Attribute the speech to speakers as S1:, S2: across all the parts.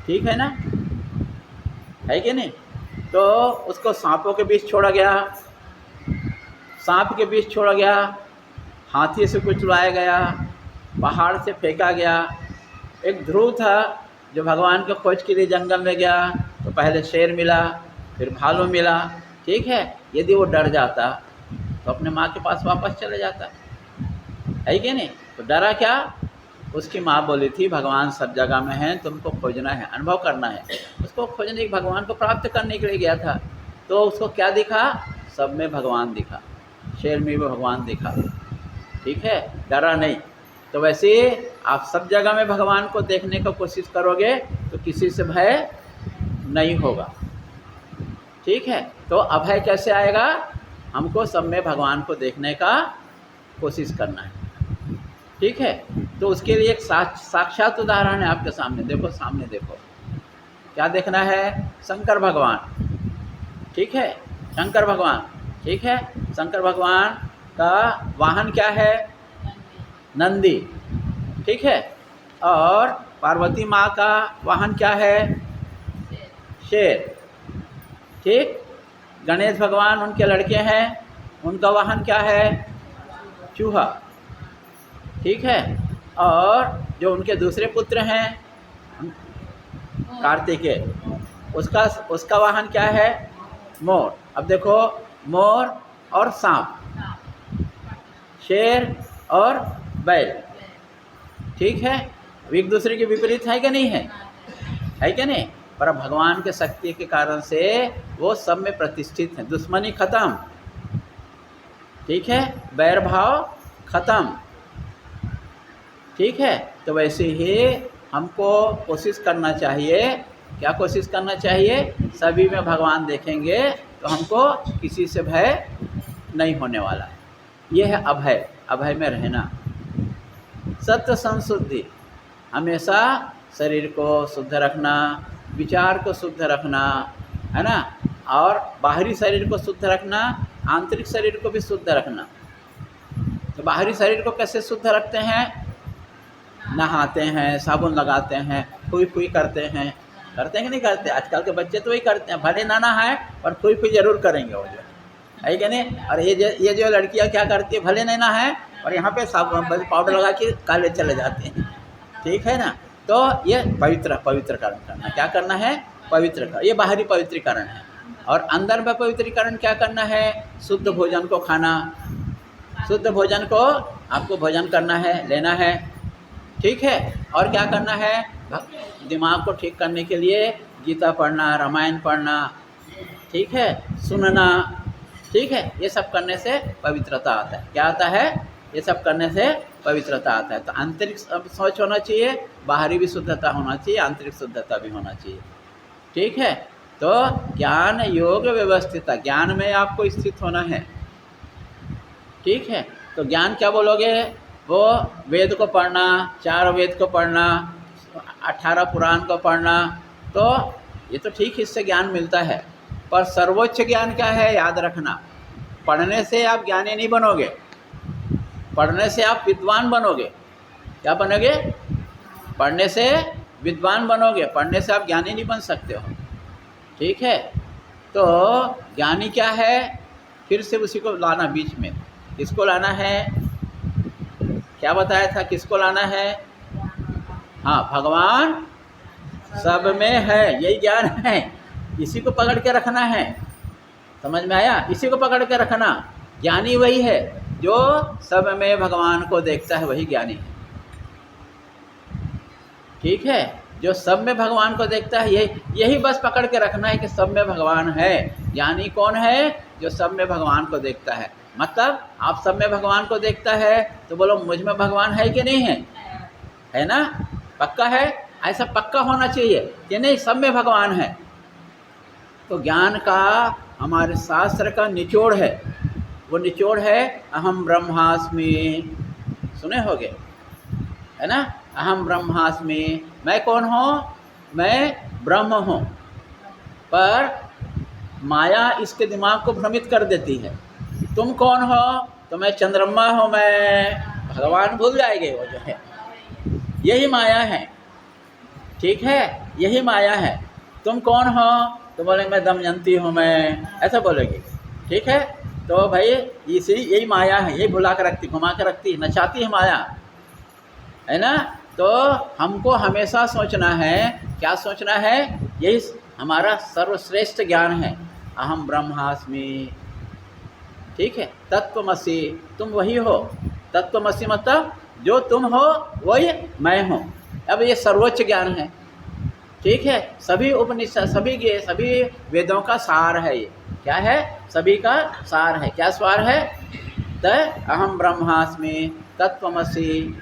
S1: ठीक है ना, है कि नहीं? तो उसको सांपों के बीच छोड़ा गया, सांप के बीच छोड़ा गया, हाथी से कुचलाया गया, पहाड़ से फेंका गया। एक ध्रुव था जो भगवान के खोज के लिए जंगल में गया, तो पहले शेर मिला, फिर भालू मिला, ठीक है। यदि वो डर जाता तो अपने माँ के पास वापस चले जाता, है कि नहीं? तो डरा क्या? उसकी माँ बोली थी भगवान सब जगह में हैं, तुमको खोजना है, अनुभव करना है। उसको खोजने, भगवान को प्राप्त करने के लिए गया था। तो उसको क्या दिखा? सब में भगवान दिखा, शेर में भी भगवान दिखा, ठीक है, डरा नहीं। तो वैसे आप सब जगह में भगवान को देखने की कोशिश करोगे तो किसी से भय नहीं होगा, ठीक है। तो अभय कैसे आएगा? हमको सब में भगवान को देखने का कोशिश करना है, ठीक है। तो उसके लिए एक साक्षात उदाहरण है आपके सामने, देखो, सामने देखो, क्या देखना है? शंकर भगवान, ठीक है, शंकर भगवान, ठीक है। शंकर भगवान का वाहन क्या है? नंदी, ठीक है। और पार्वती माँ का वाहन क्या है? शेर, ठीक। गणेश भगवान उनके लड़के हैं, उनका वाहन क्या है? चूहा, ठीक है। और जो उनके दूसरे पुत्र हैं कार्तिकेय, उसका उसका वाहन क्या है? मोर। अब देखो, मोर और सांप, शेर और बैल, ठीक है। एक दूसरे के विपरीत है कि नहीं है? है कि नहीं? पर भगवान के शक्ति के कारण से वो सब में प्रतिष्ठित हैं, दुश्मनी खत्म, ठीक है, बैर भाव खत्म, ठीक है। तो वैसे ही हमको कोशिश करना चाहिए, क्या कोशिश करना चाहिए? सभी में भगवान देखेंगे तो हमको किसी से भय नहीं होने वाला है। ये है अभय, अभय में रहना। सत्य संशुद्धि, हमेशा शरीर को शुद्ध रखना, विचार को शुद्ध रखना, है ना, और बाहरी शरीर को शुद्ध रखना, आंतरिक शरीर को भी शुद्ध रखना। तो बाहरी शरीर को कैसे शुद्ध रखते हैं? नहाते हैं, साबुन लगाते हैं, फुई फुई करते हैं, करते हैं कि नहीं करते? आजकल के बच्चे तो वही करते हैं, भले ना नहाए पर फुई फुई जरूर करेंगे वो, जो है कि नहीं? और ये जो लड़कियां क्या करती है, भले नहीं नहाए और यहाँ पे साबुन पाउडर लगा के काले चले जाते हैं, ठीक है ना। तो ये पवित्रकरण करना, क्या करना है? पवित्र कर, ये बाहरी पवित्रीकरण है। और अंदर में पवित्रीकरण क्या करना है? शुद्ध भोजन को खाना, शुद्ध भोजन को आपको भोजन करना है, लेना है, ठीक है। और क्या करना है? दिमाग को ठीक करने के लिए गीता पढ़ना, रामायण पढ़ना, ठीक है, सुनना, ठीक है। ये सब करने से पवित्रता आता है। क्या आता है? ये सब करने से पवित्रता आता है। तो आंतरिक सोच होना चाहिए, बाहरी भी शुद्धता होना चाहिए, आंतरिक शुद्धता भी होना चाहिए, ठीक है। तो ज्ञान योग व्यवस्थित, ज्ञान में आपको स्थित होना है, ठीक है। तो ज्ञान क्या बोलोगे? वो वेद को पढ़ना, 4 वेद को पढ़ना, 18 पुराण को पढ़ना, तो ये तो ठीक, इससे ज्ञान मिलता है। पर सर्वोच्च ज्ञान क्या है? याद रखना, पढ़ने से आप ज्ञानी नहीं बनोगे, पढ़ने से आप विद्वान बनोगे। क्या बनोगे? पढ़ने से विद्वान बनोगे, पढ़ने से आप ज्ञानी नहीं बन सकते हो, ठीक है। तो ज्ञानी क्या है? फिर से उसी को लाना बीच में, किसको लाना है? क्या बताया था, किसको लाना है? हाँ, भगवान सब में है, यही ज्ञान है, इसी को पकड़ के रखना है। समझ में आया? इसी को पकड़ के रखना। ज्ञानी वही है जो सब में भगवान को देखता है, वही ज्ञानी है, ठीक है। जो सब में भगवान को देखता है, यही बस पकड़ के रखना है कि सब में भगवान है। ज्ञानी कौन है? जो सब में भगवान को देखता है। मतलब आप सब में भगवान को देखता है तो बोलो मुझ में भगवान है कि नहीं है? है ना? पक्का है? ऐसा पक्का होना चाहिए कि नहीं, सब में भगवान है। तो ज्ञान का हमारे शास्त्र का निचोड़ है, वो निचोड़ है अहम ब्रह्मास्मि, सुने होगे, है ना? अहम ब्रह्मास्मि, मैं कौन हूँ? मैं ब्रह्म हूँ। पर माया इसके दिमाग को भ्रमित कर देती है। तुम कौन हो? तो मैं चंद्रमा हूँ, मैं भगवान भूल जाएंगे वो जो है, यही माया है, ठीक है, यही माया है। तुम कौन हो? तो बोले मैं दमयंती हूँ, मैं ऐसा बोलेगी। ठीक है, तो भाई इसी यही माया है, यही भुला कर रखती, घुमा कर रखती, नचाती है माया, है ना। तो हमको हमेशा सोचना है, क्या सोचना है? यही हमारा सर्वश्रेष्ठ ज्ञान है, अहम ब्रह्मास्मि। ठीक है, तत्वमसि, तुम वही हो। तत्वमसि मतलब जो तुम हो वही मैं हूँ। अब ये सर्वोच्च ज्ञान है। ठीक है, सभी उपनिषद, सभी वेदों का सार है ये। क्या है? सभी का सार है। क्या सार है? त अहम ब्रह्मास्मि तत्वमसि।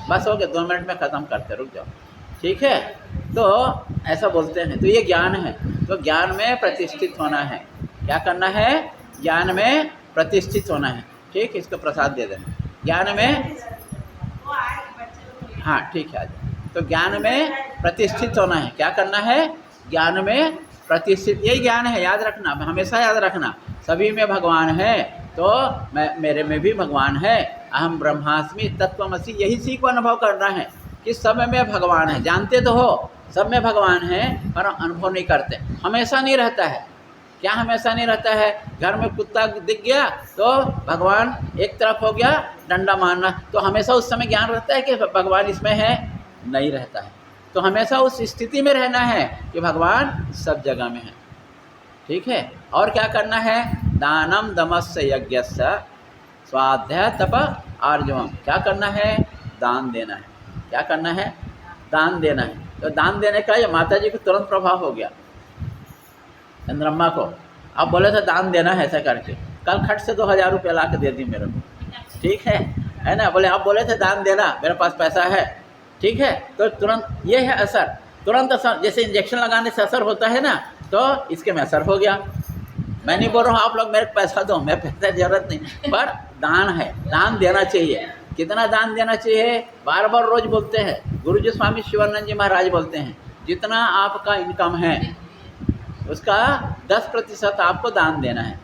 S1: बस हो गया, 2 मिनट में ख़त्म करते, रुक जाओ। ठीक है, तो ऐसा बोलते हैं। तो ये ज्ञान है। तो ज्ञान में प्रतिष्ठित होना है। क्या करना है? ज्ञान में प्रतिष्ठित होना है। ठीक, इसको प्रसाद दे देना। ज्ञान में, हाँ ठीक है, आ जाओ। तो ज्ञान में प्रतिष्ठित होना है। क्या करना है? ज्ञान में प्रतिष्ठित, यही ज्ञान है, याद रखना, हमेशा याद रखना। सभी में भगवान है, तो मेरे में भी भगवान है। अहम ब्रह्मास्मि तत्वमसि, यही सीख को अनुभव करना है कि सब में भगवान है। जानते तो हो सब में भगवान है, पर अनुभव नहीं करते। हमेशा नहीं रहता है। क्या हमेशा नहीं रहता है? घर में कुत्ता दिख गया तो भगवान एक तरफ हो गया, डंडा मारना, तो हमेशा उस समय ज्ञान रहता है कि भगवान इसमें है? नहीं रहता है। तो हमेशा उस स्थिति में रहना है कि भगवान सब जगह में है। ठीक है, और क्या करना है? दानम दमस्य यज्ञस्य स्वाध्याय तप आर्जवम। क्या करना है? दान देना है। क्या करना है? दान देना है। तो दान देने का ये माता जी को तुरंत प्रभाव हो गया, चंद्रम्मा को। अब बोले थे दान देना है ऐसा करके, कल खट से 2000 रुपये ला के दे दी मेरे को। ठीक है ना। बोले आप बोले थे दान देना, मेरे पास पैसा है। ठीक है, तो तुरंत ये है असर, तुरंत असर। जैसे इंजेक्शन लगाने से असर होता है ना, तो इसके में असर हो गया। मैं नहीं बोल रहा हूँ आप लोग मेरे को पैसा दो, मैं पैसा की जरूरत नहीं, पर दान है, दान देना चाहिए। कितना दान देना चाहिए? बार बार रोज बोलते हैं गुरु जी, स्वामी शिवानंद जी महाराज बोलते हैं, जितना आपका इनकम है उसका 10% आपको दान देना है।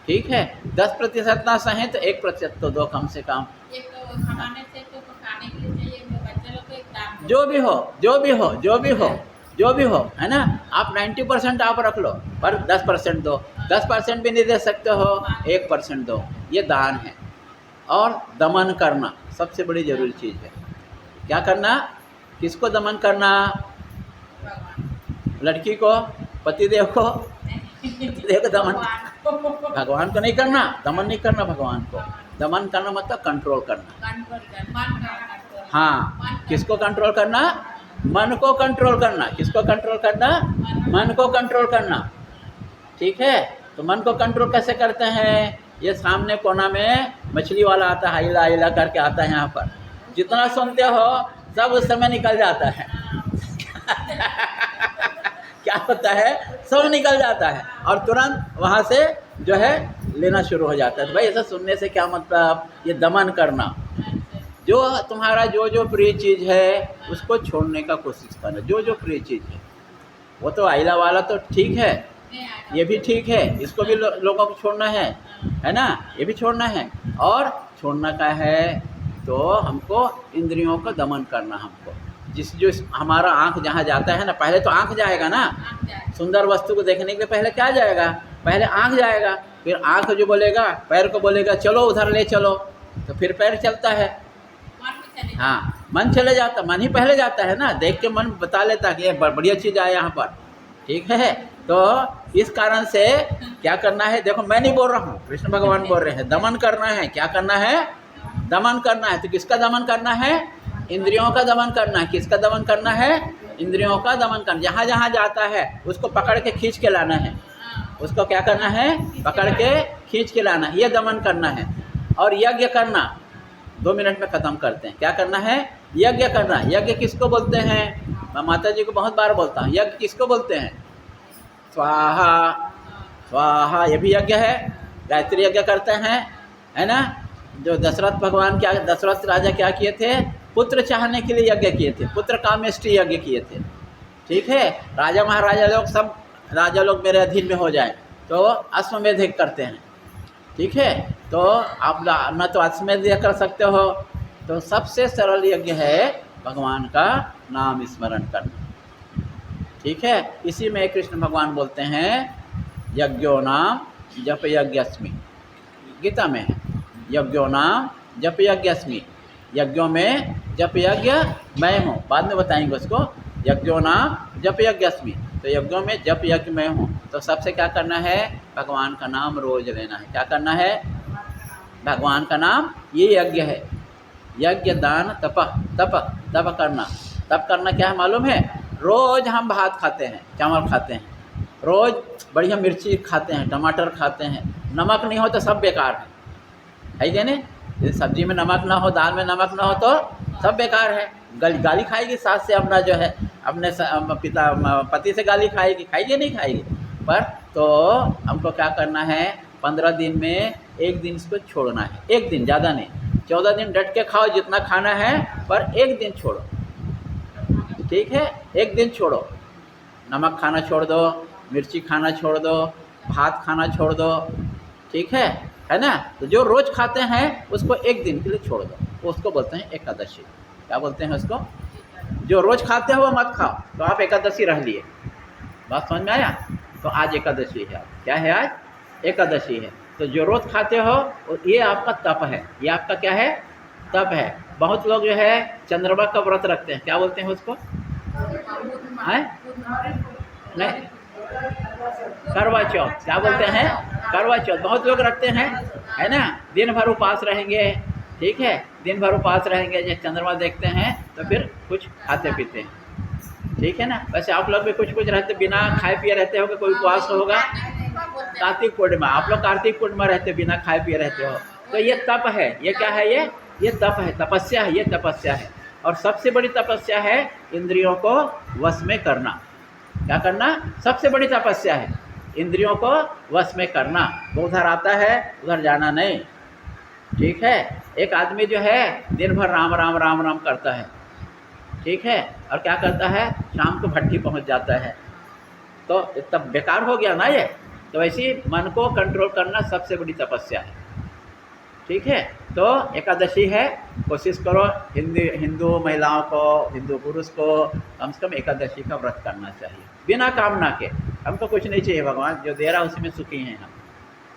S1: ठीक है, 10% ना सहे तो 1% तो दो कम से कम। जो भी हो, है ना। आप 90% आप रख लो, पर 10% दो। 10% भी नहीं दे सकते हो, 1% दो। ये दान है। और दमन करना सबसे बड़ी जरूरी चीज़ है। क्या करना? किसको दमन करना? लड़की को, पतिदेव को? पतिदेव को दमन, भगवान को नहीं करना। दमन नहीं करना भगवान को। दमन करना मतलब कंट्रोल करना। हाँ, किसको कंट्रोल करना? मन को कंट्रोल करना। किसको कंट्रोल करना? मन को कंट्रोल करना। ठीक है, तो मन को कंट्रोल कैसे करते हैं? ये सामने कोना में मछली वाला आता है, हिला हिला करके आता है यहाँ पर। जितना सुनते हो सब उस समय निकल जाता है। क्या होता है? सब निकल जाता है और तुरंत वहाँ से जो है लेना शुरू हो जाता है। तो भाई ऐसा सुनने से क्या मतलब? ये दमन करना। जो तुम्हारा जो प्रिय चीज़ है उसको छोड़ने का कोशिश करना। जो प्रिय चीज़ है, वो तो आइला वाला तो ठीक है, ये भी ठीक है, इसको भी लोगों को छोड़ना है ना, ये भी छोड़ना है। और छोड़ना का है तो हमको इंद्रियों का दमन करना। हमको जो हमारा आँख जहाँ जाता है ना, पहले तो आँख जाएगा ना, सुंदर वस्तु को देखने के लिए पहले क्या जाएगा? पहले आँख जाएगा, फिर आँख जो बोलेगा पैर को बोलेगा चलो उधर ले चलो, तो फिर पैर चलता है। हाँ, मन चले जाता, मन ही पहले जाता है ना, देख के मन बता लेता कि ये बढ़िया चीज़ आया यहाँ पर। ठीक है, तो इस कारण से क्या करना है? देखो मैं नहीं बोल रहा हूँ, कृष्ण भगवान बोल रहे हैं, दमन करना है। क्या करना है? दमन करना है। तो किसका दमन करना है? इंद्रियों का दमन करना है। किसका दमन करना है? इंद्रियों का दमन करना। जहाँ जहाँ जाता है उसको पकड़ के खींच के लाना है। उसको क्या करना है? पकड़ के खींच के लाना, ये दमन करना है। और यज्ञ करना, 2 मिनट में ख़त्म करते हैं। क्या करना है? यज्ञ करना। यज्ञ किसको बोलते हैं? मैं माता जी को बहुत बार बोलता हूँ, यज्ञ किसको बोलते हैं? स्वाहा, स्वाहा, ये भी यज्ञ है। गायत्री यज्ञ करते हैं, है ना। जो दशरथ भगवान, क्या दशरथ राजा क्या किए थे? पुत्र चाहने के लिए यज्ञ किए थे, पुत्र कामेष्टि यज्ञ किए थे। ठीक है, राजा महाराजा लोग, सब राजा लोग मेरे अधीन में हो जाए तो अश्वमेध यज्ञ करते हैं। ठीक है, तो आप न तो अश्वमेध यज्ञ कर सकते हो, तो सबसे सरल यज्ञ है भगवान का नाम स्मरण करना। ठीक है, इसी में कृष्ण भगवान बोलते हैं यज्ञो नाम जप यज्ञस्मि, गीता में है यज्ञो नाम जप यज्ञस्मि, यज्ञों में जप यज्ञ मैं हूँ, बाद में बताएंगे उसको। यज्ञो नाम जप यज्ञस्मि, तो यज्ञों में जप यज्ञ मैं हूँ। तो सबसे क्या करना है, भगवान का नाम रोज लेना है। क्या करना है, भगवान का नाम, ये यज्ञ है। यज्ञ दान तप, तप करना। तप करना क्या है मालूम है, रोज हम भात खाते हैं, चावल खाते हैं, रोज बढ़िया मिर्ची खाते हैं, टमाटर खाते हैं, नमक नहीं हो तो सब बेकार है क्या नहीं? यदि सब्जी में नमक ना हो, दाल में नमक ना हो तो सब बेकार है। गाली खाएगी सास से अपना जो है, अपने पति से गाली खाएगी, खाएगी नहीं खाएगी? पर तो हमको क्या करना है, 15 दिन में एक दिन इसको छोड़ना है। एक दिन, ज़्यादा नहीं, 14 दिन डट के खाओ जितना खाना है, पर एक दिन छोड़ो। ठीक है, एक दिन छोड़ो, नमक खाना छोड़ दो, मिर्ची खाना छोड़ दो, भात खाना छोड़ दो। ठीक है ना? तो जो रोज़ खाते हैं उसको एक दिन के लिए छोड़ दो, उसको बोलते हैं एकादशी। क्या बोलते हैं उसको? जो रोज़ खाते हो वो मत खाओ, तो आप एकादशी रह लिए। बात समझ में आया? तो आज एकादशी है। क्या है आज? एकादशी है। तो जो रोज़ खाते हो ये आपका तप है, ये आपका क्या है? तप है। बहुत लोग जो है चंद्रमा का व्रत रखते हैं, क्या बोलते हैं उसको? है नहीं, करवा चौथ। क्या बोलते हैं? करवा चौथ बहुत लोग रखते हैं, है ना? दिन भर उपास रहेंगे। ठीक है, दिन भर उपास रहेंगे, जब चंद्रमा देखते हैं तो फिर कुछ खाते पीते हैं। ठीक है ना? वैसे आप लोग भी कुछ रहते, बिना खाए पिए रहते हो, कोई उपवास होगा? कार्तिक पूर्णिमा, आप लोग कार्तिक पूर्णिमा रहते बिना खाए पिए रहते हो। तो ये तप है। ये क्या है? ये तप है, तपस्या है, ये तपस्या है। और सबसे बड़ी तपस्या है इंद्रियों को वश में करना। क्या करना? सबसे बड़ी तपस्या है इंद्रियों को वश में करना। वो उधर आता है, उधर जाना नहीं। ठीक है, एक आदमी जो है दिन भर राम राम राम राम करता है, ठीक है, और क्या करता है, शाम को भट्टी पहुंच जाता है, तो तब बेकार हो गया ना ये। तो ऐसी मन को कंट्रोल करना सबसे बड़ी तपस्या है। ठीक है, तो एकादशी है, कोशिश करो हिंदू महिलाओं को, हिंदू पुरुष को कम से कम एकादशी का व्रत करना चाहिए, बिना कामना के। हमको कुछ नहीं चाहिए, भगवान जो दे रहा है उसी में सुखी हैं हम।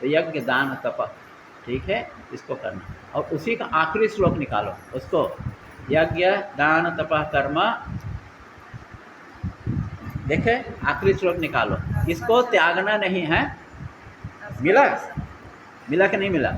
S1: तो यज्ञ दान तप, ठीक है, इसको करना। और उसी का आखिरी श्लोक निकालो उसको, यज्ञ दान तप कर्म, देखे आखिरी श्लोक निकालो, इसको त्यागना नहीं है। मिला कि नहीं मिला?